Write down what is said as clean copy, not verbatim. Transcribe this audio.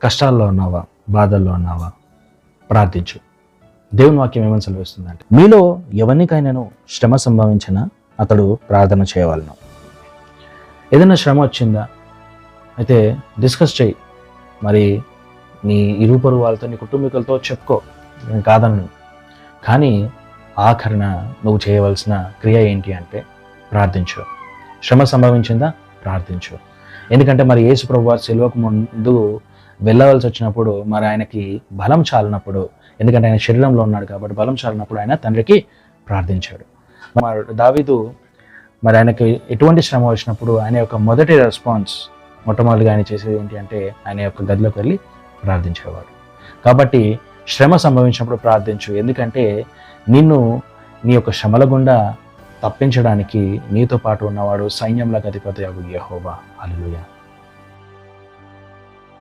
కష్టాల్లో ఉన్నావా, బాధల్లో ఉన్నావా, ప్రార్థించు. దేవుని వాక్యం ఏమని సెలవిస్తుందంటే, మీలో ఎవరికైనాను శ్రమ సంభవించినా అతడు ప్రార్థన చేయవలను. ఏదైనా శ్రమ వచ్చిందా అయితే డిస్కస్ చేయి. మరి నీ ఇరుపరు వాళ్ళతో, నీ కుటుంబీకులతో చెప్పుకో, నేను కాదన్ను. కానీ ఆఖరణ నువ్వు చేయవలసిన క్రియ ఏంటి అంటే ప్రార్థించు. శ్రమ సంభవించిందా, ప్రార్థించు. ఎందుకంటే మరి యేసు ప్రభువు సిలువకు ముందు వెళ్ళవలసి వచ్చినప్పుడు మరి ఆయనకి బలం చాలినప్పుడు, ఎందుకంటే ఆయన శరీరంలో ఉన్నాడు కాబట్టి బలం చాలినప్పుడు ఆయన తండ్రికి ప్రార్థించాడు. దావీదు మరి ఆయనకి ఎటువంటి శ్రమ వచ్చినప్పుడు ఆయన యొక్క మొదటి రెస్పాన్స్, మొట్టమొదటిగా ఆయన చేసేది ఏంటి అంటే ఆయన యొక్క గదిలోకి వెళ్ళి ప్రార్థించేవాడు. కాబట్టి శ్రమ సంభవించినప్పుడు ప్రార్థించు. ఎందుకంటే నిన్ను నీ యొక్క శ్రమల గుండా తప్పించడానికి నీతో పాటు ఉన్నవాడు సైన్యంలకు అధిపతి యెహోవా. హల్లెలూయా.